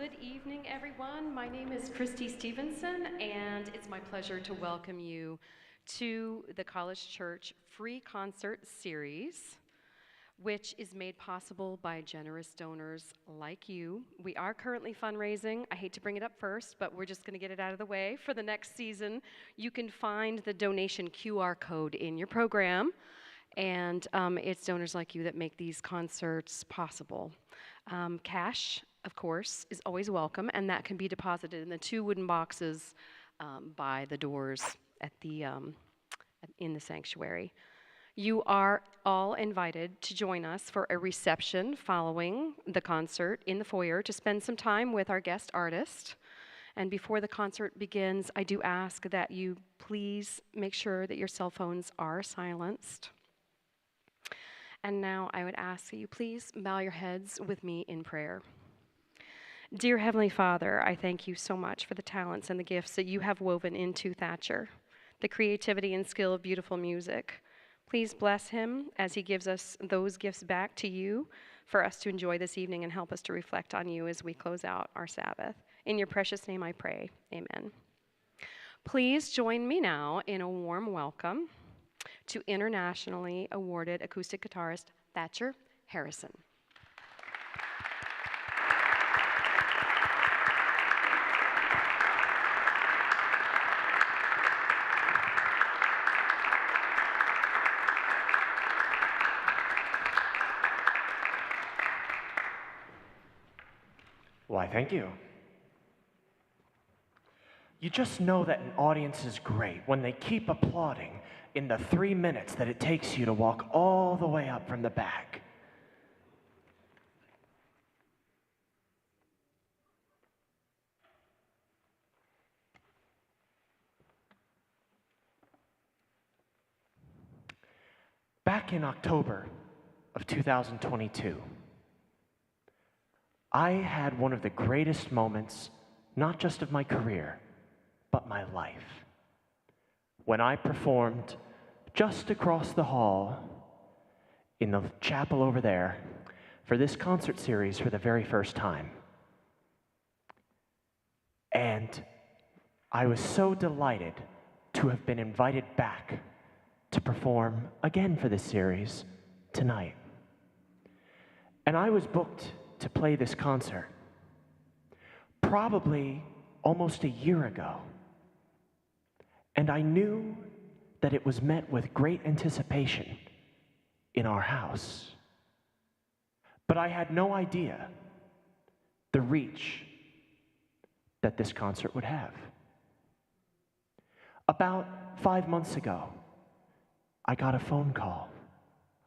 Good evening, everyone. My name is Christy Stevenson, and it's my pleasure to welcome you to the College Church Free Concert Series, which is made possible by generous donors like you. We are currently fundraising. I hate to bring it up first, but we're just going to get it out of the way. For the next season, you can find the donation QR code in your program, and it's donors like you that make these concerts possible. Cash, of course, is always welcome, and that can be deposited in the 2 wooden boxes by the doors at the in the sanctuary. You are all invited to join us for a reception following the concert in the foyer to spend some time with our guest artist. And before the concert begins, I do ask that you please make sure that your cell phones are silenced. And now I would ask that you please bow your heads with me in prayer. Dear Heavenly Father, I thank you so much for the talents and the gifts that you have woven into Thatcher, the creativity and skill of beautiful music. Please bless him as he gives us those gifts back to you for us to enjoy this evening and help us to reflect on you as we close out our Sabbath. In your precious name I pray, amen. Please join me now in a warm welcome to internationally awarded acoustic guitarist Thatcher Harrison. Why, thank you. You just know that an audience is great when they keep applauding in the 3 minutes that it takes you to walk all the way up from the back. Back in October of 2022, I had one of the greatest moments, not just of my career, but my life, when I performed just across the hall in the chapel over there for this concert series for the very first time. And I was so delighted to have been invited back to perform again for this series tonight. And I was booked to play this concert probably almost a year ago. And I knew that it was met with great anticipation in our house. But I had no idea the reach that this concert would have. About 5 months ago, I got a phone call.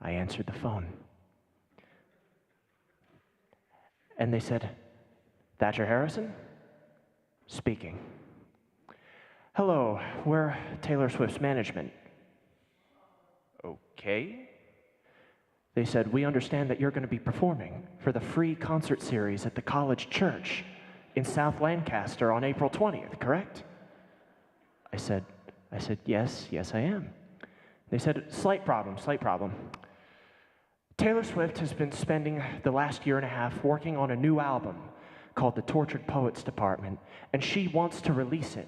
I answered the phone. And they said, "Thatcher Harrison? Speaking." "Hello, we're Taylor Swift's management." "Okay." They said, "We understand that you're going to be performing for the free concert series at the College Church in South Lancaster on April 20th, correct?" I said, yes, I am. They said, slight problem. Taylor Swift has been spending the last year and a half working on a new album called The Tortured Poets Department, and she wants to release it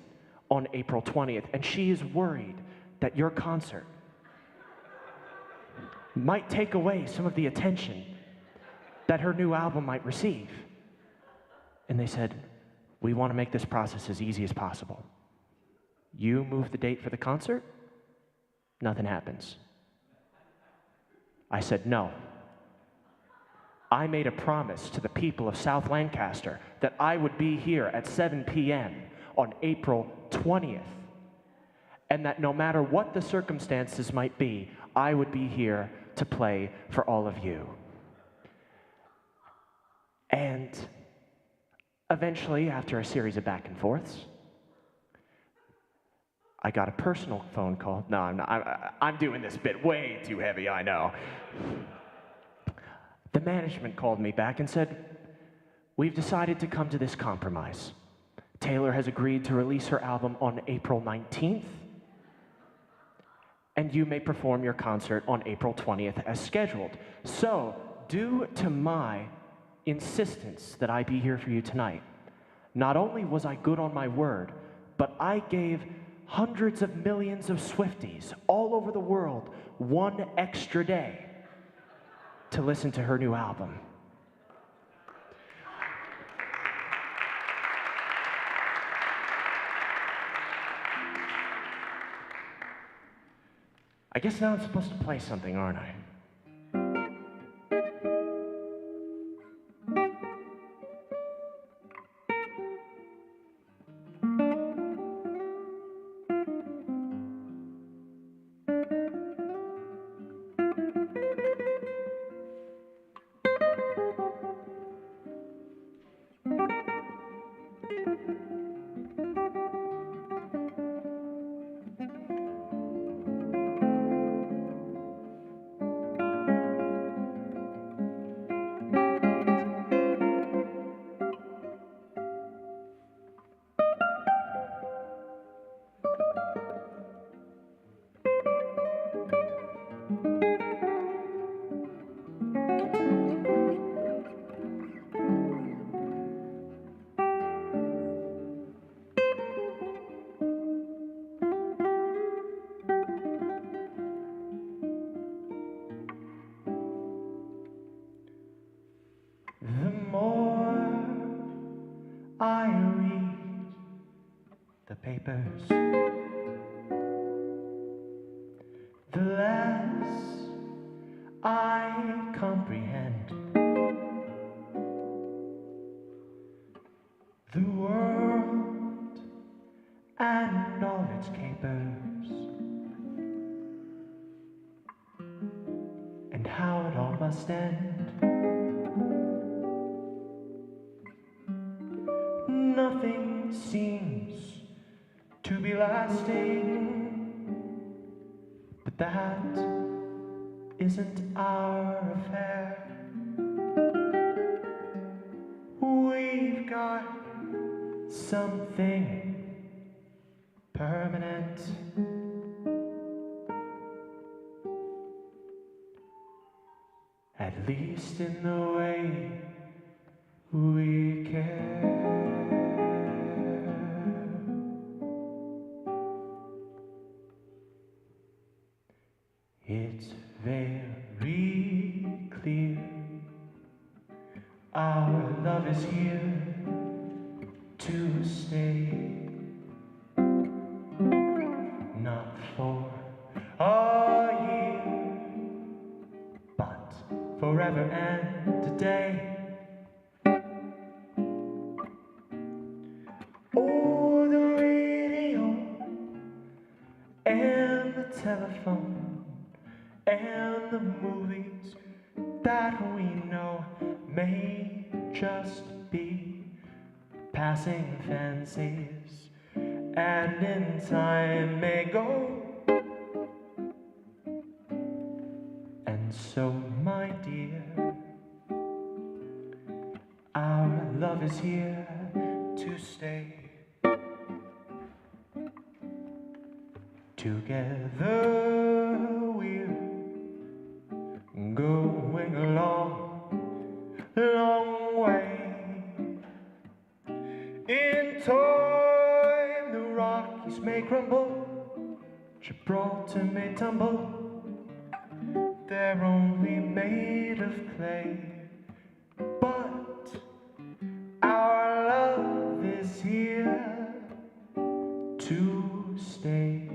on April 20th, and she is worried that your concert might take away some of the attention that her new album might receive. And they said, "We want to make this process as easy as possible. You move the date for the concert, nothing happens." I said, "No. I made a promise to the people of South Lancaster that I would be here at 7 p.m. on April 20th, and that no matter what the circumstances might be, I would be here to play for all of you." And eventually, after a series of back and forths, I got a personal phone call. No, I'm not. I'm doing this bit way too heavy, I know. The management called me back and said, "We've decided to come to this compromise. Taylor has agreed to release her album on April 19th, and you may perform your concert on April 20th as scheduled. So, due to my insistence that I be here for you tonight, Not only was I good on my word, but I gave hundreds of millions of Swifties all over the world one extra day to listen to her new album. I guess now I'm supposed to play something, aren't I? The more I read the papers, the less I comprehend the world and all its capers, and how it all must end. Nothing seems to be lasting, but that isn't our affair. We've got something permanent. At least in the way we care. It's very clear our love is here to stay. Not for a year, but forever and a day. Oh, the radio and the telephone and the movies that we know may just be passing fancies, and in time may go. And so, my dear, our love is here to stay. Together we're going a long, long way. In time the Rockies may crumble, Gibraltar may tumble, they're only made of clay. But our love is here to stay.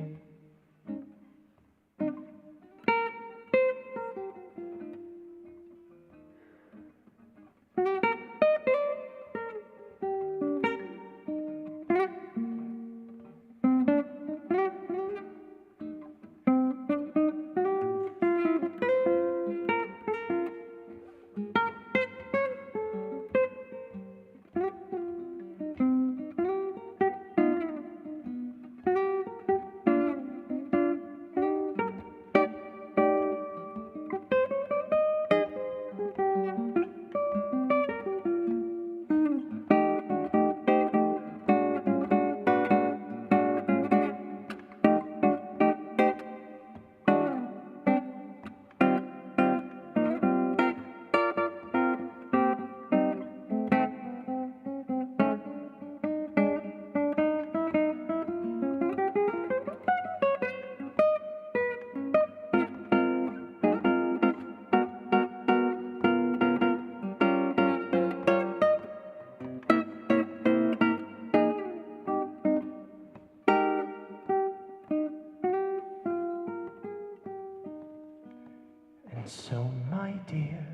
So, my dear,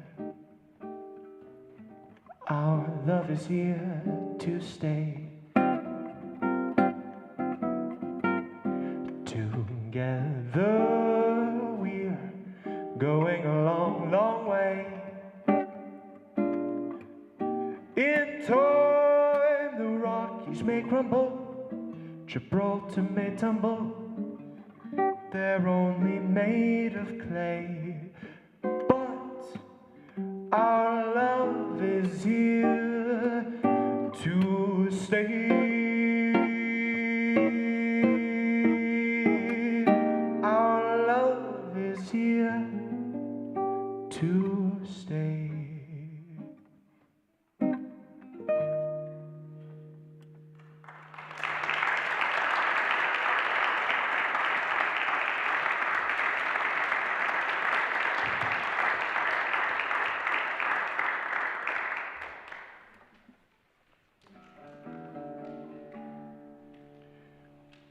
our love is here to stay. Together we're going a long, long way. In time the Rockies may crumble, Gibraltar may tumble, they're only made of clay. But our love is here to stay. Our love is here to stay.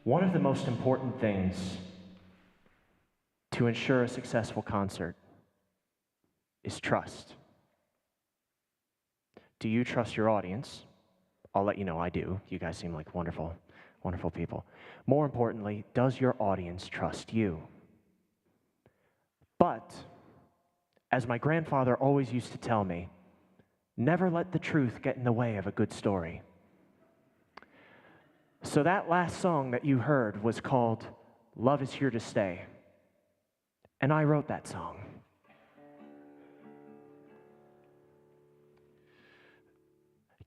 One of the most important things to ensure a successful concert is trust. Do you trust your audience? I'll let you know I do. You guys seem like wonderful, wonderful people. More importantly, does your audience trust you? But, as my grandfather always used to tell me, never let the truth get in the way of a good story. So that last song that you heard was called Love Is Here to Stay. And I wrote that song.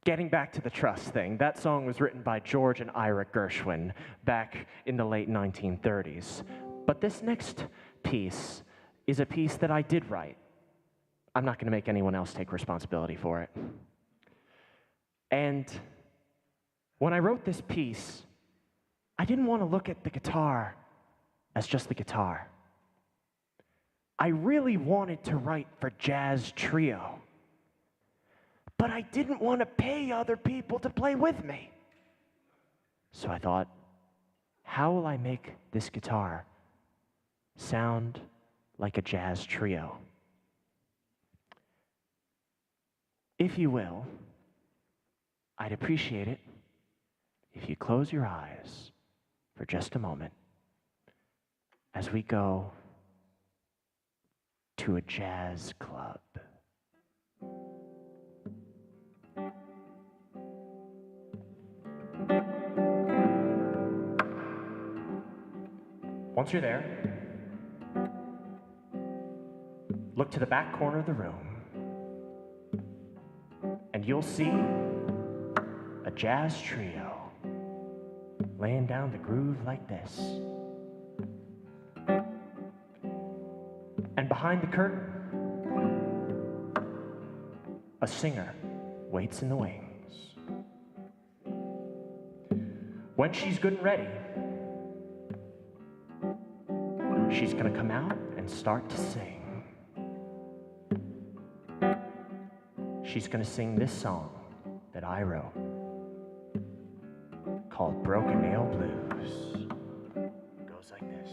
Getting back to the trust thing, that song was written by George and Ira Gershwin back in the late 1930s. But this next piece is a piece that I did write. I'm not going to make anyone else take responsibility for it. And when I wrote this piece, I didn't want to look at the guitar as just the guitar. I really wanted to write for jazz trio, but I didn't want to pay other people to play with me. So I thought, how will I make this guitar sound like a jazz trio? If you will, I'd appreciate it if you close your eyes for just a moment as we go to a jazz club. Once you're there, look to the back corner of the room, and you'll see a jazz trio laying down the groove like this. And behind the curtain, a singer waits in the wings. When she's good and ready, she's gonna come out and start to sing. She's gonna sing this song that I wrote called Broken Nail Blues. It goes like this.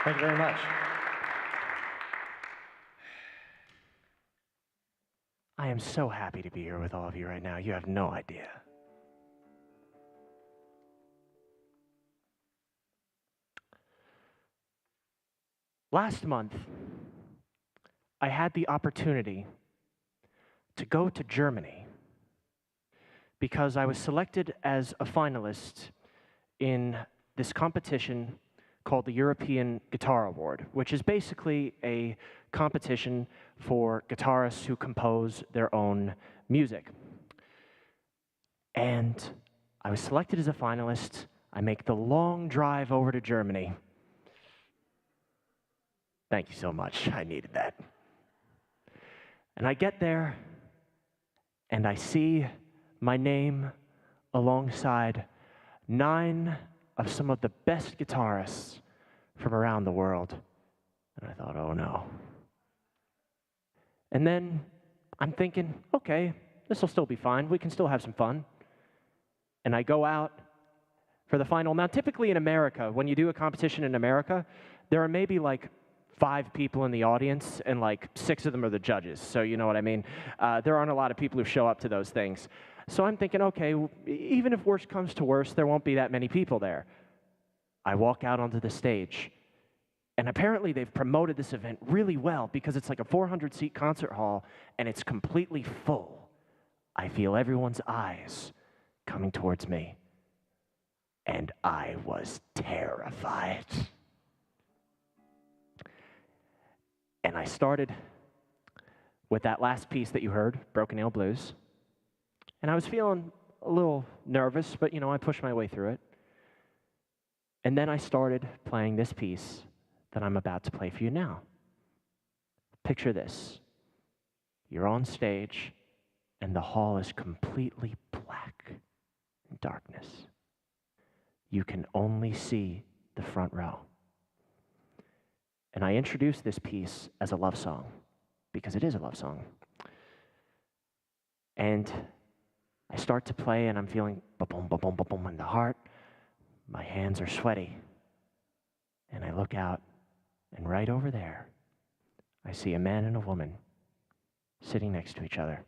Thank you very much. I am so happy to be here with all of you right now. You have no idea. Last month, I had the opportunity to go to Germany because I was selected as a finalist in this competition called the European Guitar Award, which is basically a competition for guitarists who compose their own music. And I was selected as a finalist. I make the long drive over to Germany. Thank you so much. I needed that. And I get there, and I see my name alongside 9 of some of the best guitarists from around the world. And I thought, oh no. And then I'm thinking, okay, this will still be fine. We can still have some fun. And I go out for the final. Now, typically in America, when you do a competition in America, there are maybe like 5 people in the audience, and like 6 of them are the judges. So you know what I mean? There aren't a lot of people who show up to those things. So I'm thinking, okay, even if worst comes to worst, there won't be that many people there. I walk out onto the stage, and apparently they've promoted this event really well because it's like a 400-seat concert hall, and it's completely full. I feel everyone's eyes coming towards me, and I was terrified. And I started with that last piece that you heard, Broken Nail Blues. And I was feeling a little nervous, but I pushed my way through it. And then I started playing this piece that I'm about to play for you now. Picture this. You're on stage, and the hall is completely black in darkness. You can only see the front row. And I introduced this piece as a love song, because it is a love song. And I start to play, and I'm feeling ba-boom, ba-boom, ba-boom in the heart. My hands are sweaty. And I look out, and right over there, I see a man and a woman sitting next to each other.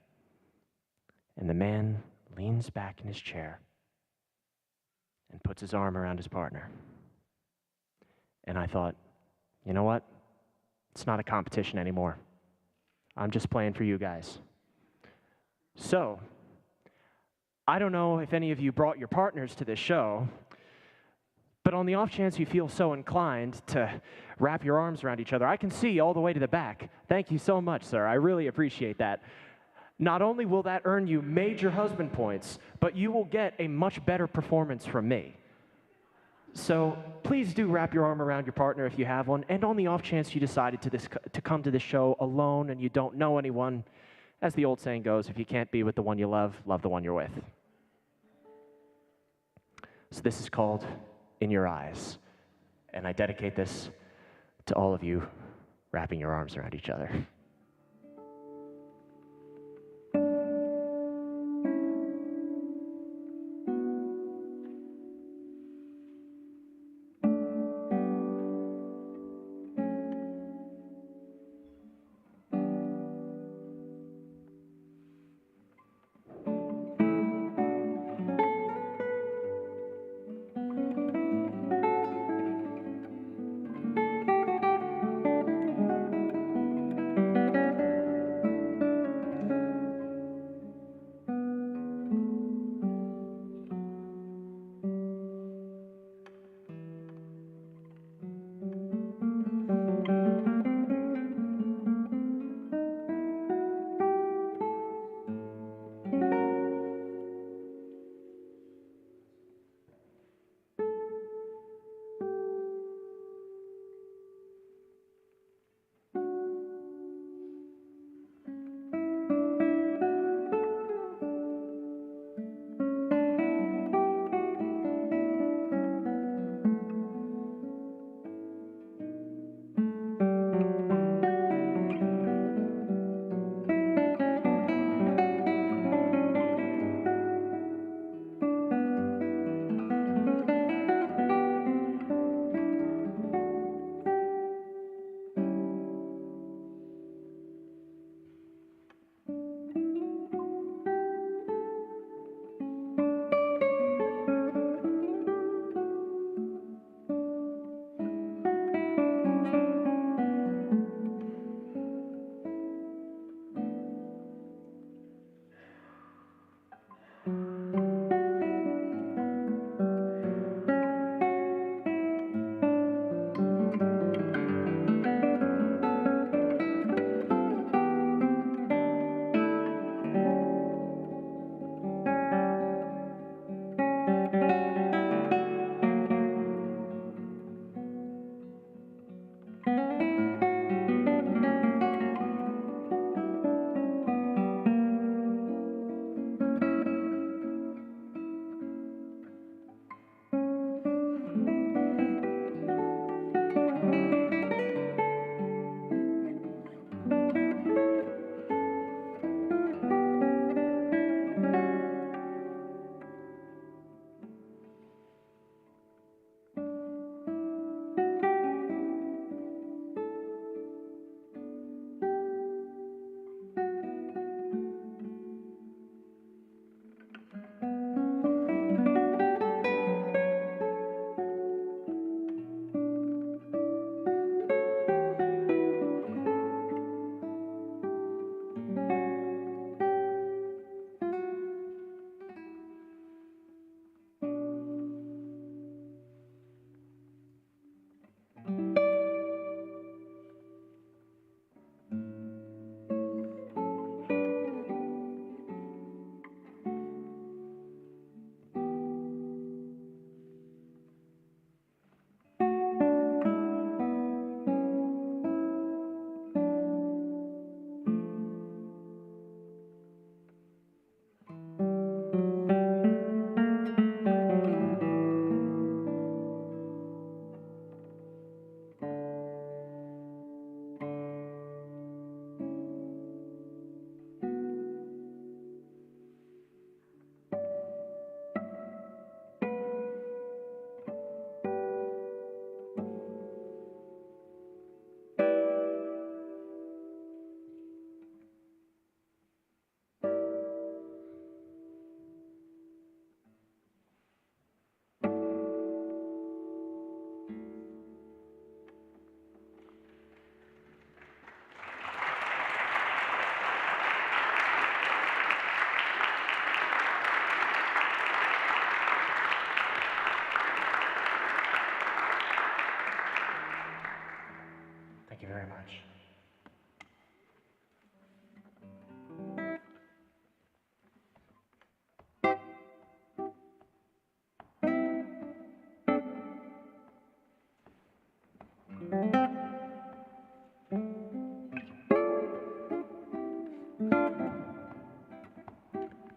And the man leans back in his chair and puts his arm around his partner. And I thought, you know what? It's not a competition anymore. I'm just playing for you guys. So, I don't know if any of you brought your partners to this show, but on the off chance you feel so inclined to wrap your arms around each other, I can see all the way to the back. Thank you so much, sir. I really appreciate that. Not only will that earn you major husband points, but you will get a much better performance from me. So please do wrap your arm around your partner if you have one, and on the off chance you decided to come to this show alone and you don't know anyone, as the old saying goes, if you can't be with the one you love the one you're with. So this is called In Your Eyes, and I dedicate this to all of you wrapping your arms around each other.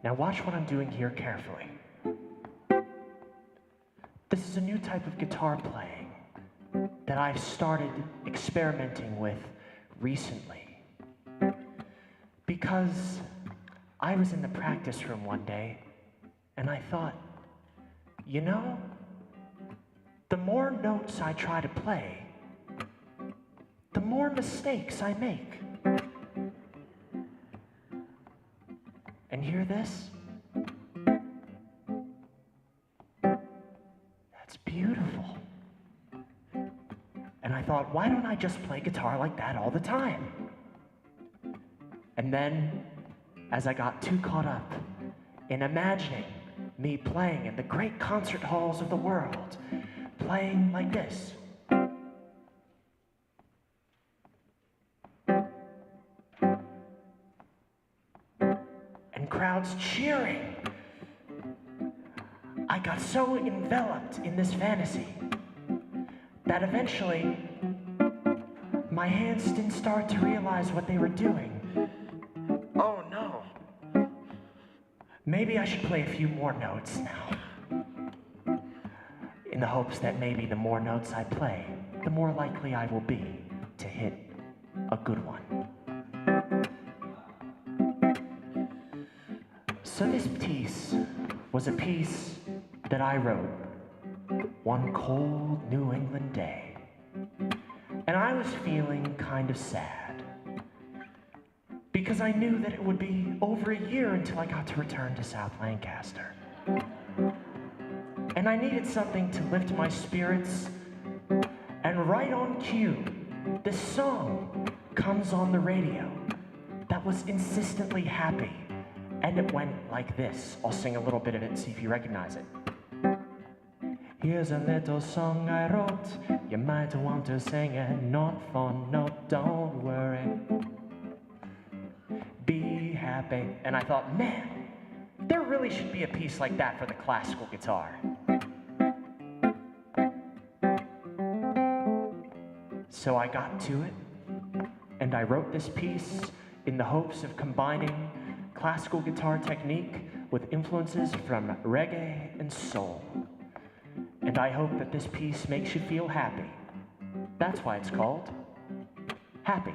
Now watch what I'm doing here carefully. This is a new type of guitar playing that I've started experimenting with recently. Because I was in the practice room one day and I thought, you know, the more notes I try to play, the more mistakes I make. And hear this? That's beautiful. And I thought, why don't I just play guitar like that all the time? And then, as I got too caught up in imagining me playing in the great concert halls of the world, playing like this. And crowds cheering. I got so enveloped in this fantasy that eventually my hands didn't start to realize what they were doing. Oh no. Maybe I should play a few more notes now. In the hopes that maybe the more notes I play, the more likely I will be to hit a good one. So this piece was a piece that I wrote one cold New England day. And I was feeling kind of sad because I knew that it would be over a year until I got to return to South Lancaster. And I needed something to lift my spirits, and right on cue, this song comes on the radio that was insistently happy, and it went like this. I'll sing a little bit of it and see if you recognize it. Here's a little song I wrote, you might want to sing it, note for note, don't worry. Be happy. And I thought, man, there really should be a piece like that for the classical guitar. So I got to it, and I wrote this piece in the hopes of combining classical guitar technique with influences from reggae and soul. And I hope that this piece makes you feel happy. That's why it's called Happy.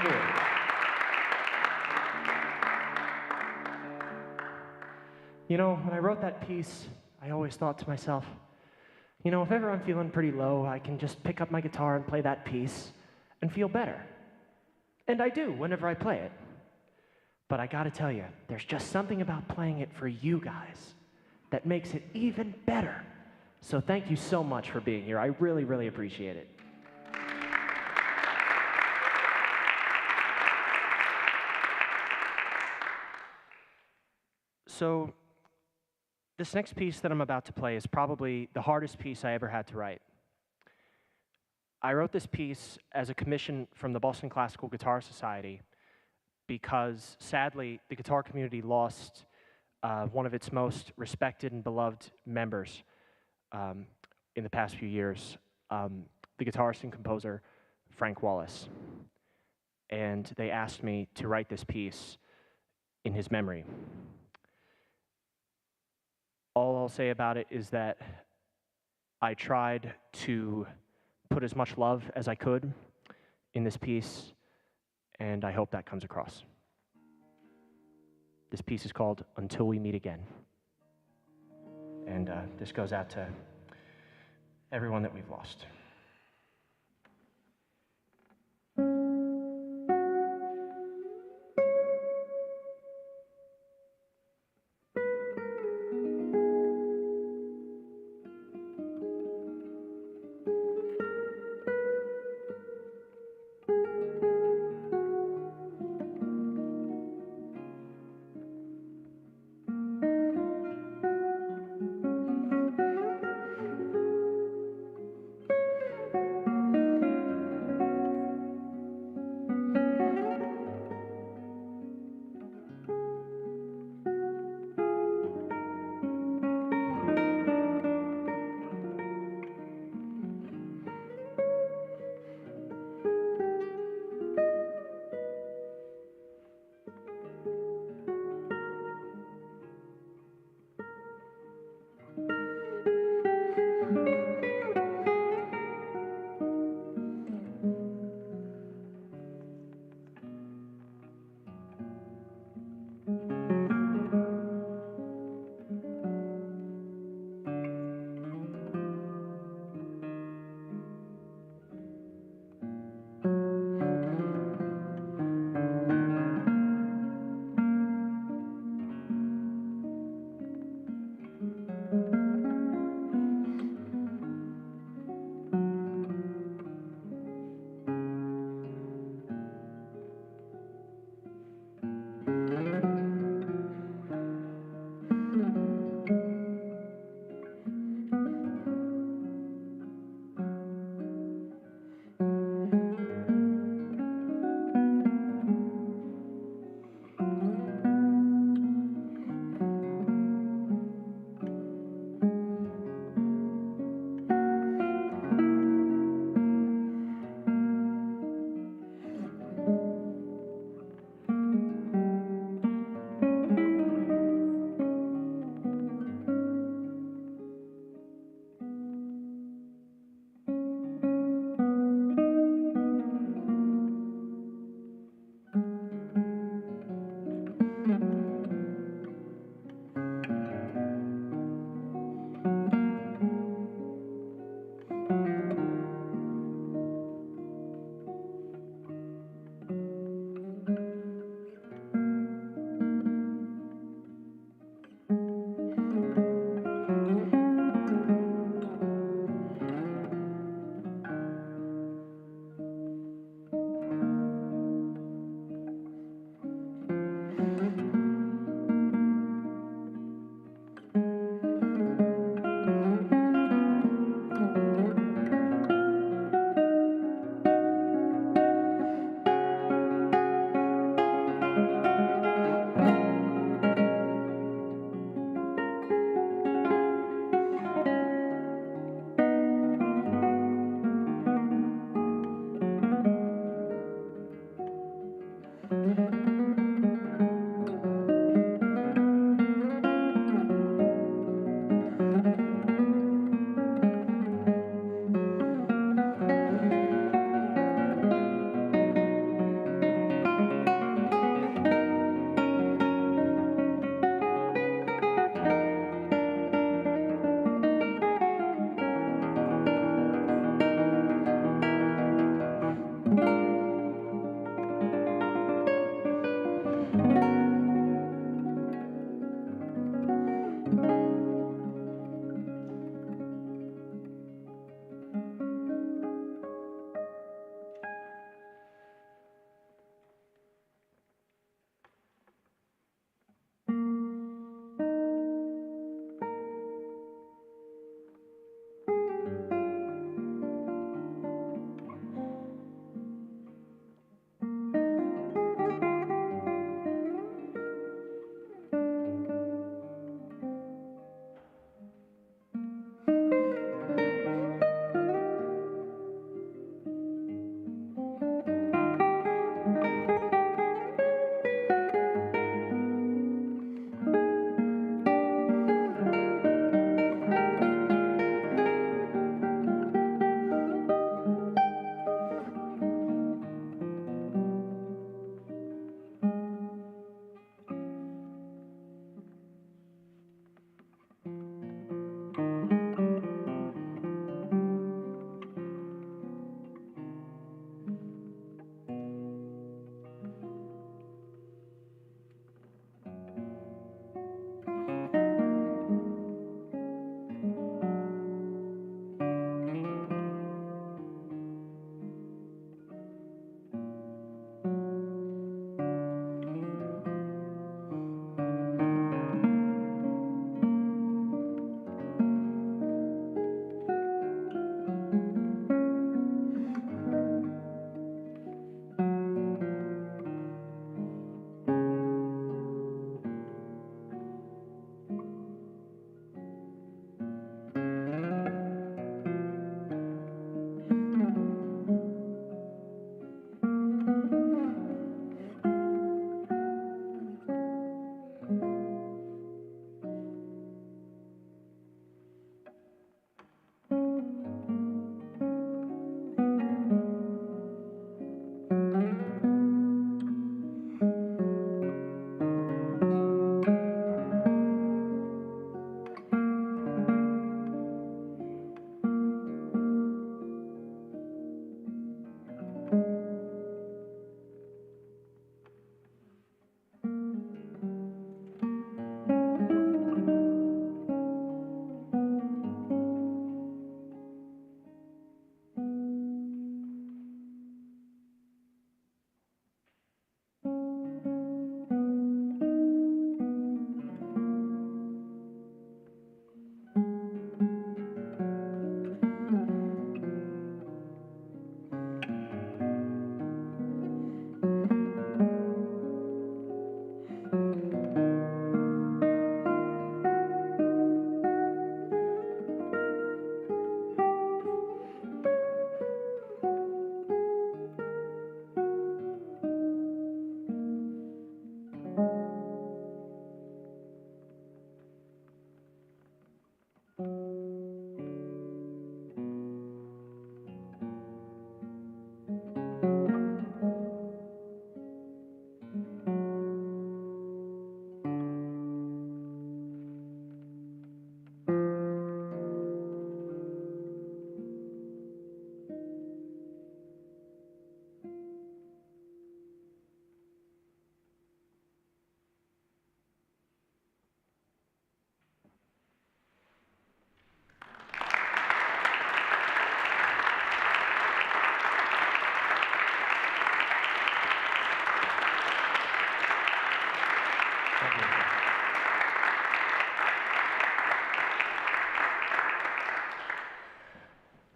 do. You know, when I wrote that piece, I always thought to myself, you know, if ever I'm feeling pretty low, I can just pick up my guitar and play that piece and feel better. And I do whenever I play it. But I gotta tell you, there's just something about playing it for you guys that makes it even better. So thank you so much for being here. I really, really appreciate it. So this next piece that I'm about to play is probably the hardest piece I ever had to write. I wrote this piece as a commission from the Boston Classical Guitar Society because, sadly, the guitar community lost one of its most respected and beloved members in the past few years, the guitarist and composer Frank Wallace. And they asked me to write this piece in his memory. All I'll say about it is that I tried to put as much love as I could in this piece, and I hope that comes across. This piece is called Until We Meet Again. And this goes out to everyone that we've lost.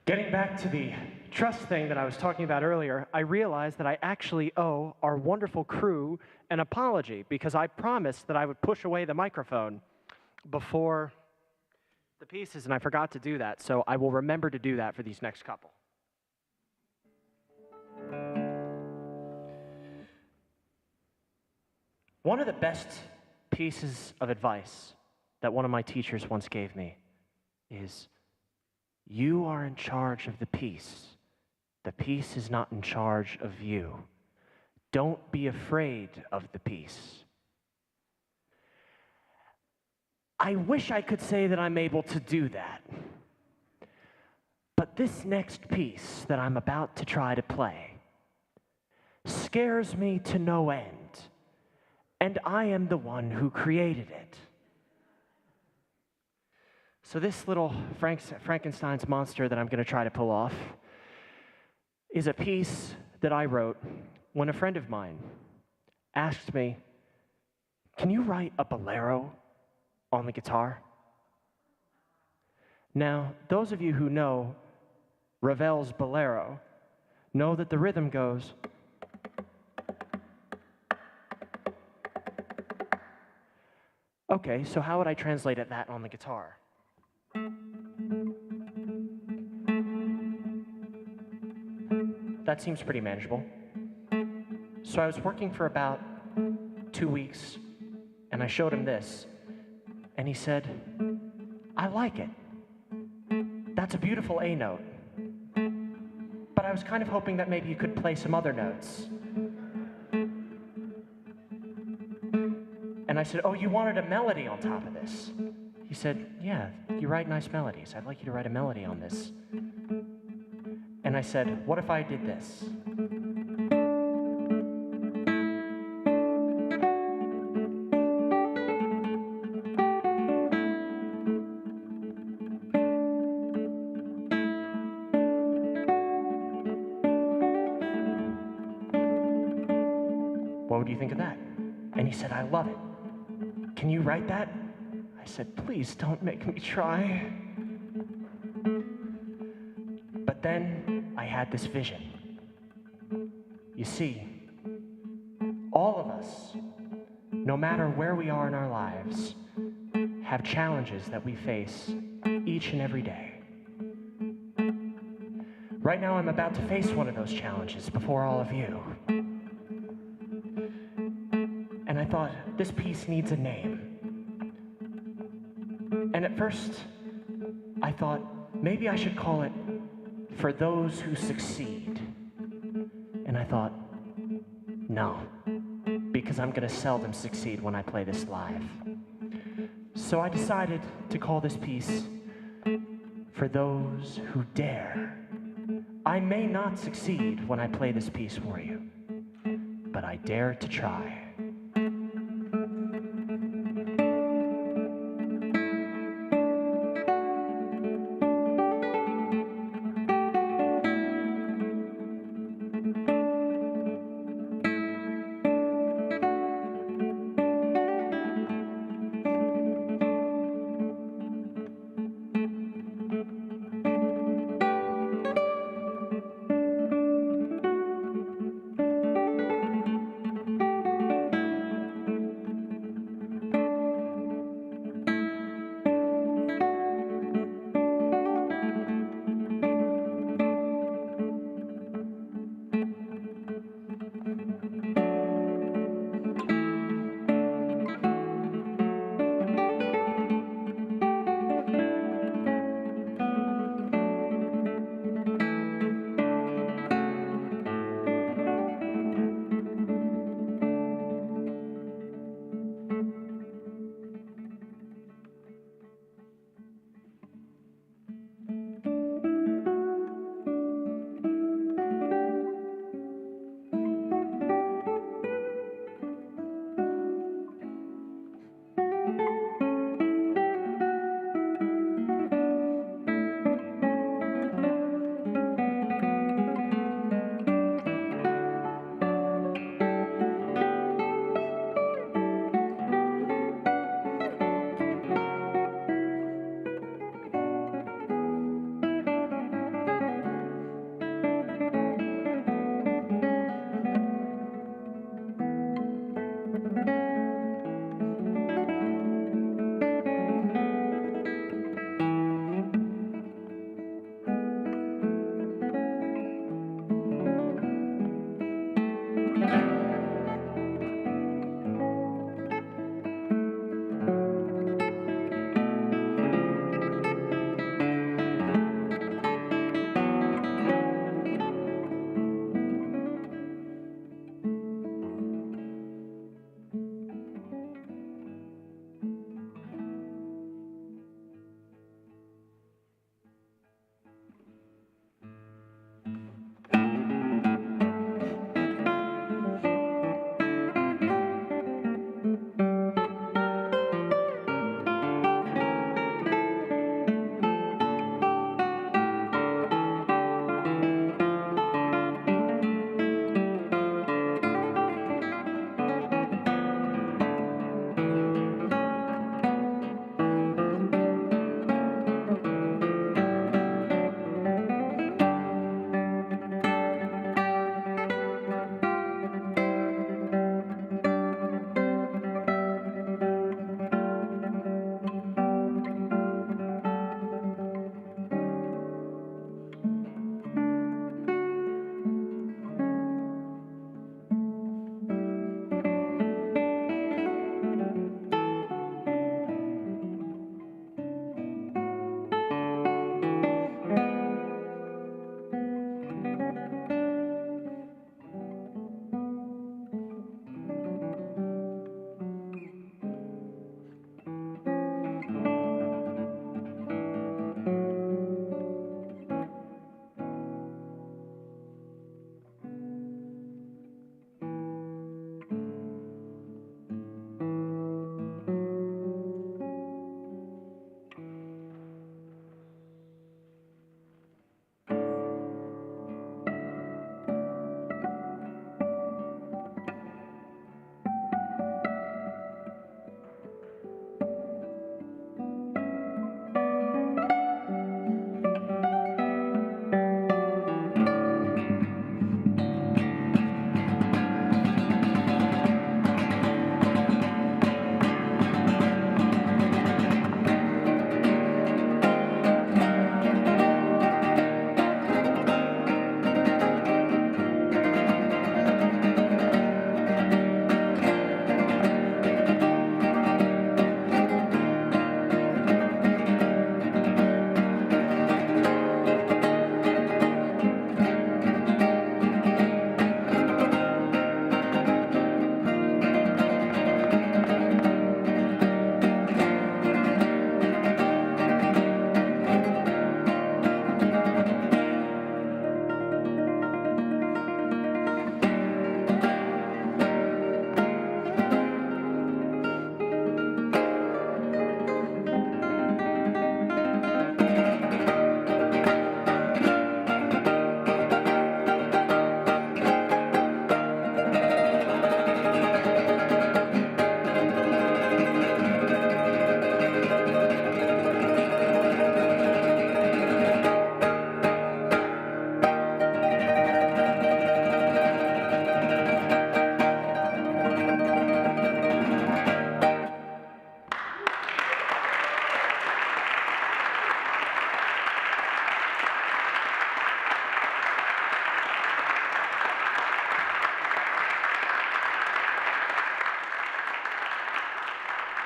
Getting back to the trust thing that I was talking about earlier, I realized that I actually owe our wonderful crew an apology because I promised that I would push away the microphone before the pieces, and I forgot to do that, so I will remember to do that for these next couple. One of the best pieces of advice that one of my teachers once gave me is, you are in charge of the piece. The piece is not in charge of you. Don't be afraid of the piece. I wish I could say that I'm able to do that. But this next piece that I'm about to try to play scares me to no end. And I am the one who created it. So this little Frankenstein's monster that I'm going to try to pull off is a piece that I wrote when a friend of mine asked me, can you write a bolero on the guitar? Now, those of you who know Ravel's Bolero know that the rhythm goes, okay, so how would I translate that on the guitar? That seems pretty manageable. So I was working for about 2 weeks, and I showed him this, and he said, I like it. That's a beautiful A note. But I was kind of hoping that maybe you could play some other notes. And I said, oh, you wanted a melody on top of this? He said, yeah, you write nice melodies. I'd like you to write a melody on this. And I said, what if I did this? What would you think of that? And he said, I love it. Can you write that? I said, please don't make me try. But then I had this vision. You see, all of us, no matter where we are in our lives, have challenges that we face each and every day. Right now, I'm about to face one of those challenges before all of you. And I thought, this piece needs a name. And at first, I thought, maybe I should call it For Those Who Succeed. And I thought, no, because I'm gonna seldom succeed when I play this live. So I decided to call this piece For Those Who Dare. I may not succeed when I play this piece for you, but I dare to try.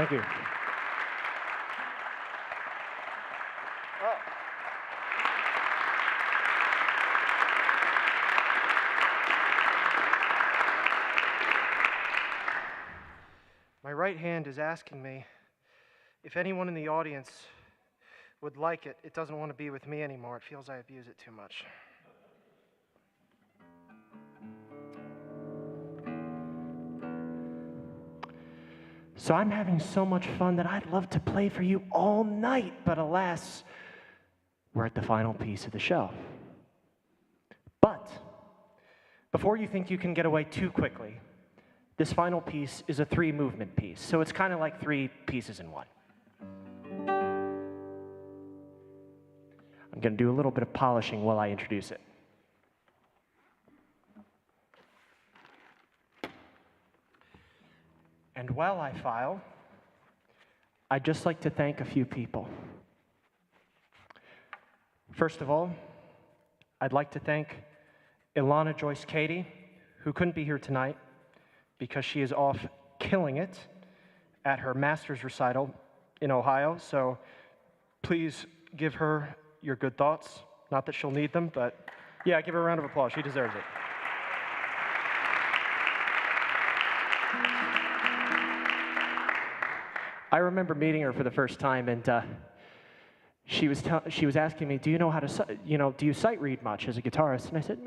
Thank you. My right hand is asking me if anyone in the audience would like it. It doesn't want to be with me anymore. It feels I abuse it too much. So I'm having so much fun that I'd love to play for you all night, but alas, we're at the final piece of the show. But before you think you can get away too quickly, this final piece is a 3-movement piece, so it's kind of like 3 pieces in one. I'm going to do a little bit of polishing while I introduce it. And while I file, I'd just like to thank a few people. First of all, I'd like to thank Ilana Joyce Cady, who couldn't be here tonight because she is off killing it at her master's recital in Ohio. So please give her your good thoughts. Not that she'll need them, but yeah, give her a round of applause. She deserves it. I remember meeting her for the first time, and she was asking me, "Do you know how to, do you sight read much as a guitarist?" And I said,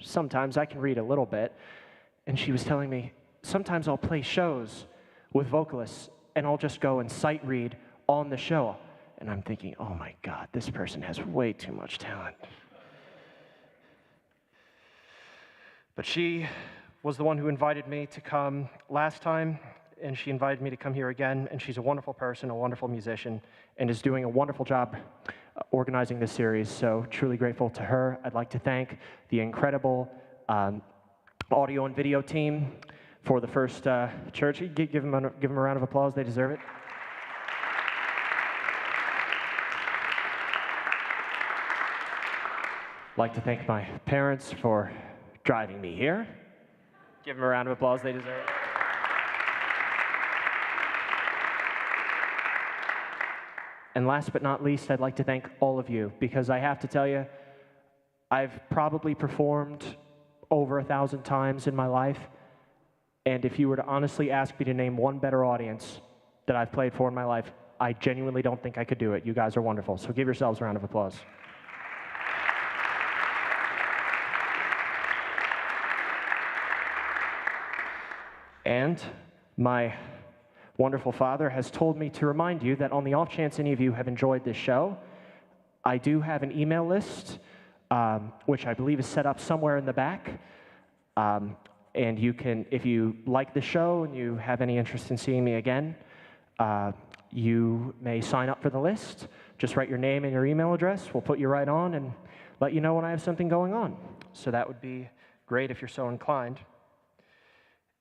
sometimes I can read a little bit. And she was telling me, sometimes I'll play shows with vocalists, and I'll just go and sight read on the show. And I'm thinking, oh my God, this person has way too much talent. But she was the one who invited me to come last time, and she invited me to come here again, and she's a wonderful person, a wonderful musician, and is doing a wonderful job organizing this series, so truly grateful to her. I'd like to thank the incredible audio and video team for the first church. Give them a round of applause, they deserve it. I'd like to thank my parents for driving me here. Give them a round of applause, they deserve it. And last but not least, I'd like to thank all of you, because I have to tell you, I've probably performed over 1,000 times in my life, and if you were to honestly ask me to name one better audience that I've played for in my life, I genuinely don't think I could do it. You guys are wonderful, so give yourselves a round of applause. And my wonderful father has told me to remind you that on the off chance any of you have enjoyed this show, I do have an email list, which I believe is set up somewhere in the back. And you can, if you like the show and you have any interest in seeing me again, you may sign up for the list. Just write your name and your email address. We'll put you right on and let you know when I have something going on. So that would be great if you're so inclined.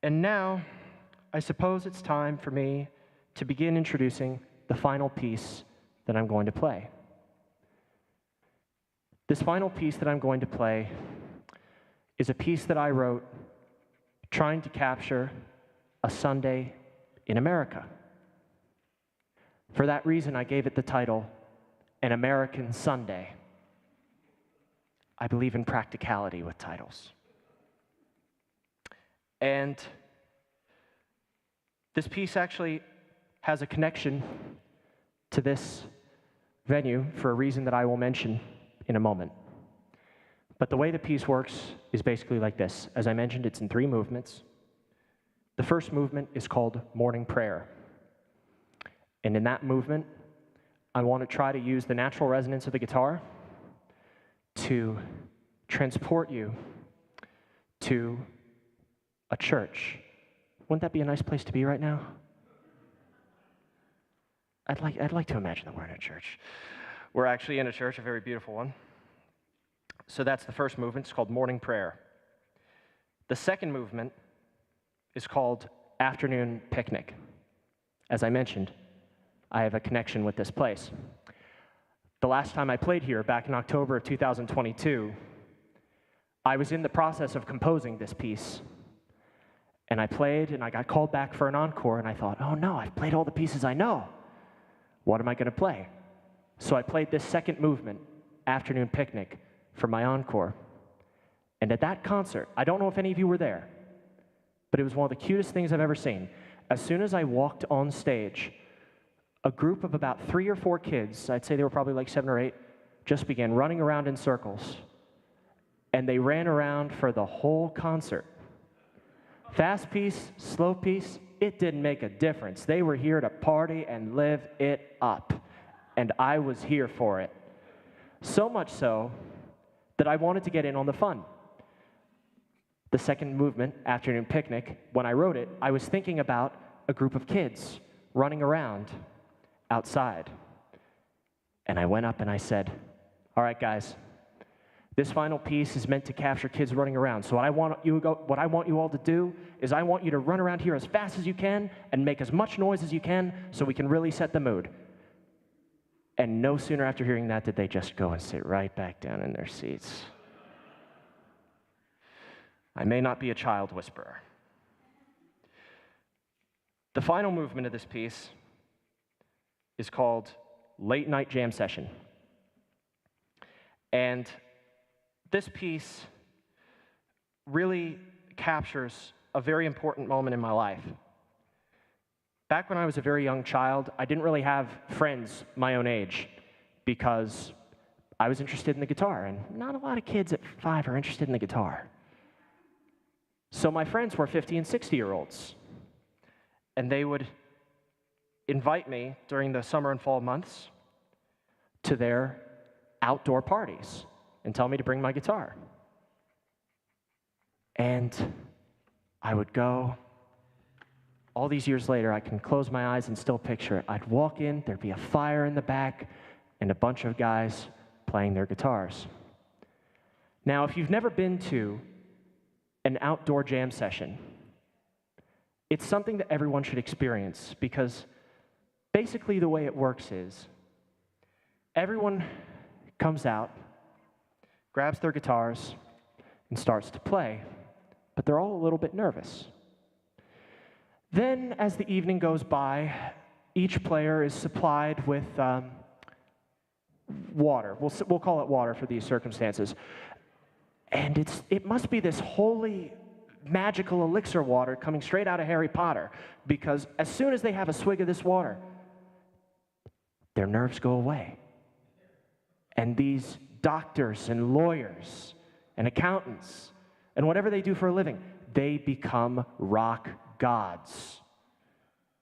And now, I suppose it's time for me to begin introducing the final piece that I'm going to play. This final piece that I'm going to play is a piece that I wrote trying to capture a Sunday in America. For that reason, I gave it the title, An American Sunday. I believe in practicality with titles. And this piece actually has a connection to this venue for a reason that I will mention in a moment. But the way the piece works is basically like this. As I mentioned, it's in 3 movements. The first movement is called Morning Prayer. And in that movement, I want to try to use the natural resonance of the guitar to transport you to a church. Wouldn't that be a nice place to be right now? I'd like to imagine that we're in a church. We're actually in a church, a very beautiful one. So that's the first movement. It's called Morning Prayer. The second movement is called Afternoon Picnic. As I mentioned, I have a connection with this place. The last time I played here, back in October of 2022, I was in the process of composing this piece. And I played, and I got called back for an encore, and I thought, oh no, I've played all the pieces I know. What am I going to play? So I played this second movement, Afternoon Picnic, for my encore. And at that concert, I don't know if any of you were there, but it was one of the cutest things I've ever seen. As soon as I walked on stage, a group of about 3 or 4 kids, I'd say they were probably like 7 or 8, just began running around in circles. And they ran around for the whole concert. Fast piece, slow piece, it didn't make a difference. They were here to party and live it up. And I was here for it. So much so that I wanted to get in on the fun. The second movement, Afternoon Picnic, when I wrote it, I was thinking about a group of kids running around outside. And I went up and I said, all right, guys, this final piece is meant to capture kids running around. So what I want you all to do is I want you to run around here as fast as you can and make as much noise as you can so we can really set the mood. And no sooner after hearing that did they just go and sit right back down in their seats. I may not be a child whisperer. The final movement of this piece is called Late Night Jam Session. And this piece really captures a very important moment in my life. Back when I was a very young child, I didn't really have friends my own age because I was interested in the guitar, and not a lot of kids at 5 are interested in the guitar. So my friends were 50 and 60-year-olds, and they would invite me during the summer and fall months to their outdoor parties and tell me to bring my guitar. And I would go. All these years later, I can close my eyes and still picture it. I'd walk in, there'd be a fire in the back, and a bunch of guys playing their guitars. Now, if you've never been to an outdoor jam session, it's something that everyone should experience because basically the way it works is everyone comes out, grabs their guitars, and starts to play, but they're all a little bit nervous. Then, as the evening goes by, each player is supplied with water. We'll call it water for these circumstances. And it must be this holy, magical elixir water coming straight out of Harry Potter, because as soon as they have a swig of this water, their nerves go away. And these doctors and lawyers and accountants and whatever they do for a living, they become rock gods.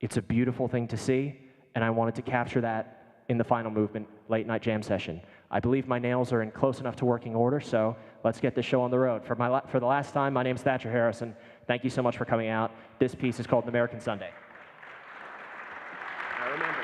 It's a beautiful thing to see, and I wanted to capture that in the final movement, Late Night Jam Session. I believe my nails are in close enough to working order, so let's get this show on the road. For the last time, my name's Thatcher Harrison. Thank you so much for coming out. This piece is called An American Sunday. I remember.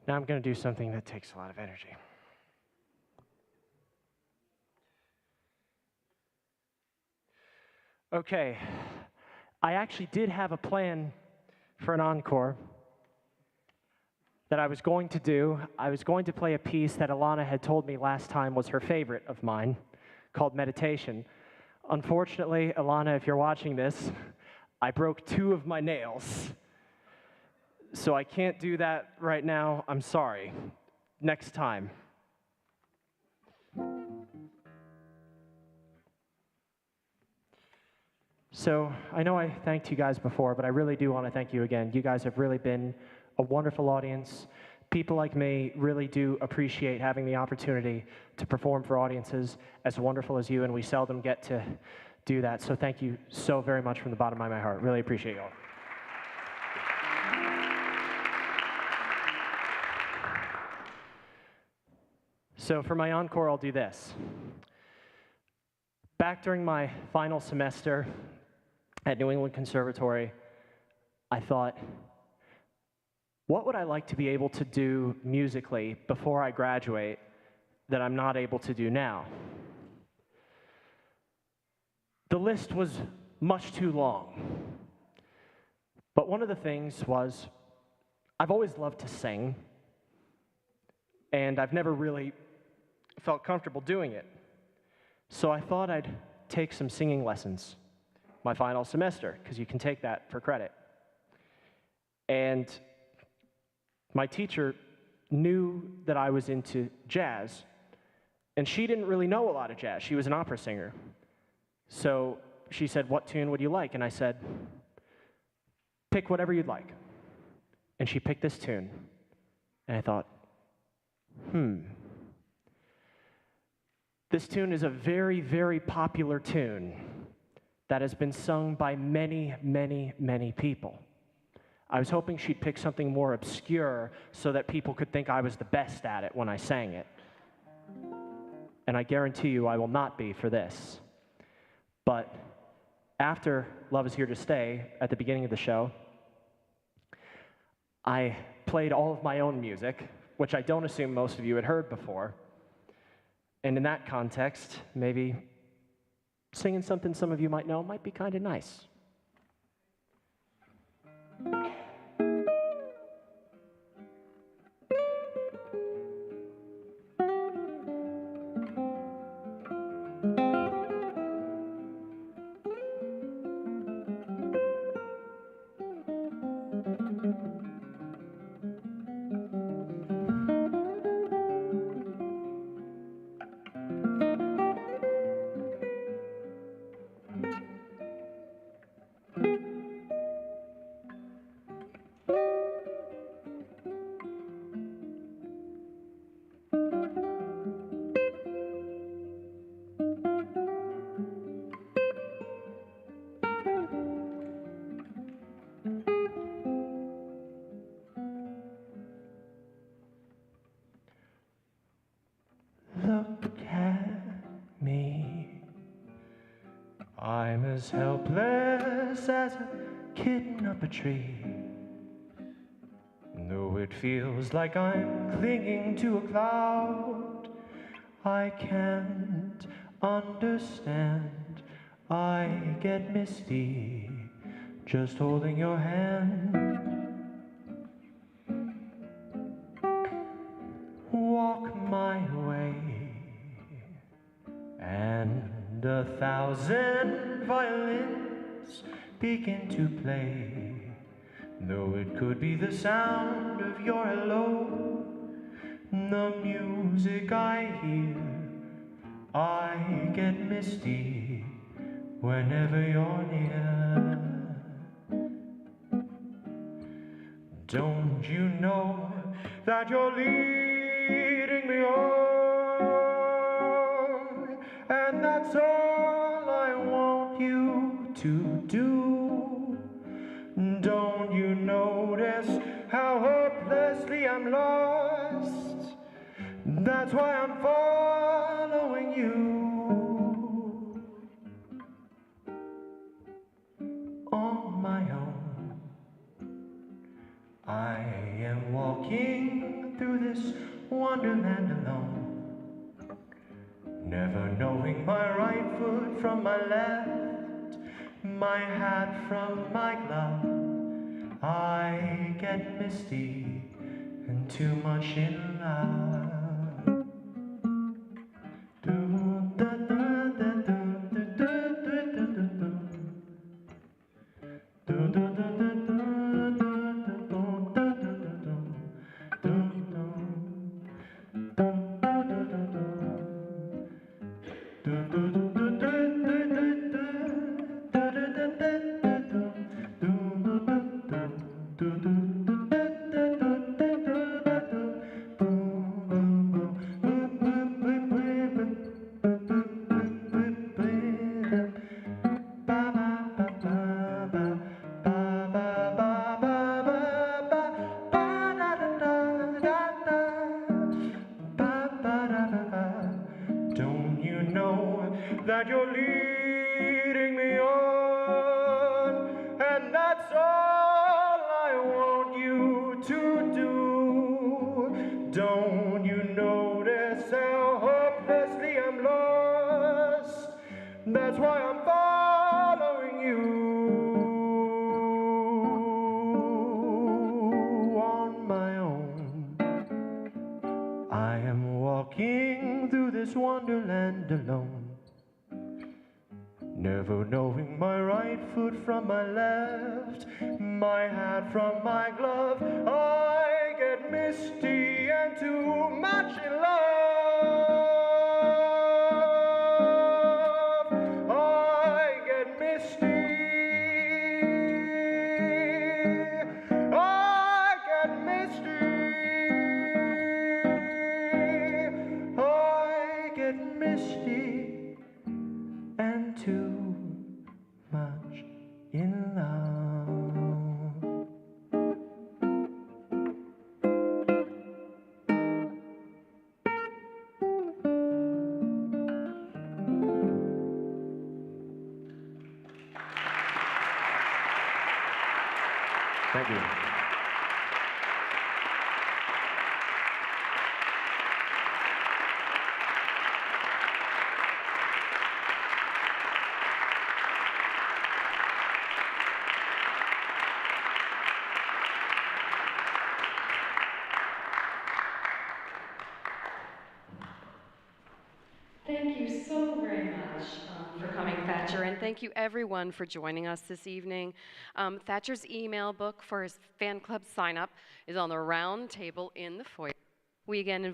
Now I'm going to do something that takes a lot of energy. Okay, I actually did have a plan for an encore that I was going to do. I was going to play a piece that Alana had told me last time was her favorite of mine, called Meditation. Unfortunately, Alana, if you're watching this, I broke 2 of my nails. So I can't do that right now. I'm sorry. Next time. So I know I thanked you guys before, but I really do want to thank you again. You guys have really been a wonderful audience. People like me really do appreciate having the opportunity to perform for audiences as wonderful as you, and we seldom get to do that. So thank you so very much from the bottom of my heart. Really appreciate you all. So for my encore, I'll do this. Back during my final semester at New England Conservatory, I thought, what would I like to be able to do musically before I graduate that I'm not able to do now? The list was much too long. But one of the things was, I've always loved to sing, and I've never really felt comfortable doing it. So I thought I'd take some singing lessons my final semester, because you can take that for credit. And my teacher knew that I was into jazz, and she didn't really know a lot of jazz. She was an opera singer. So she said, "What tune would you like?" And I said, "Pick whatever you'd like." And she picked this tune. And I thought, this tune is a very, very popular tune that has been sung by many, many, many people. I was hoping she'd pick something more obscure so that people could think I was the best at it when I sang it. And I guarantee you I will not be for this. But after Love Is Here to Stay, at the beginning of the show, I played all of my own music, which I don't assume most of you had heard before. And in that context, maybe singing something some of you might know might be kind of nice. Look at me. I'm as helpless as a kitten up a tree. Though it feels like I'm clinging to a cloud, I can't understand. I get misty just holding your hand. Walk my way, and 1,000 violins begin to play. Though it could be the sound of your hello, the music I hear, I get misty whenever you're near. Don't you know that you're leading me on? And that's all I want you to do. Don't you notice how hopelessly I'm lost? That's why I'm following you on my own. I am walking through this wonderland alone, never knowing my right foot from my left, my hat from my glove. I get misty and too much in love. Don't you know that you're leading me on? And that's all I want you to do. Don't you notice how hopelessly I'm lost? That's why I'm following you on my own. I am walking through this wonderland alone, never knowing my right foot from my left, my hat from my glove. I get misty and too much in love. I get misty. I get misty. I get misty and too much in love. Thank you. Thank you so very much for coming, Thatcher, and thank you everyone for joining us this evening. Thatcher's email book for his fan club sign-up is on the round table in the foyer. We again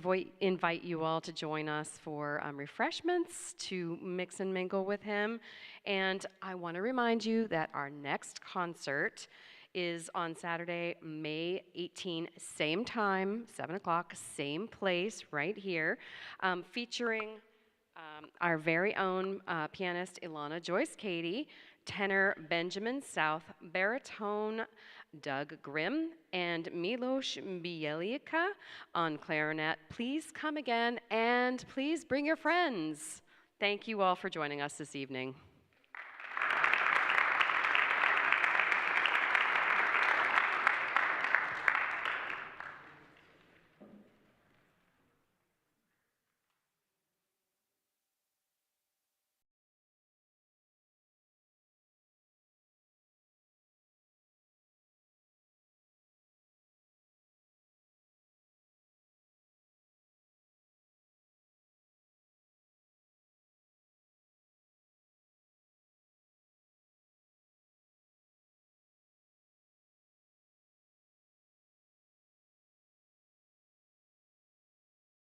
invite you all to join us for refreshments, to mix and mingle with him. And I want to remind you that our next concert is on Saturday, May 18, same time, 7 o'clock, same place, right here, featuring our very own pianist Ilana Joyce Cady, tenor Benjamin South, baritone Doug Grimm, and Milos Bielica on clarinet. Please come again, and please bring your friends. Thank you all for joining us this evening.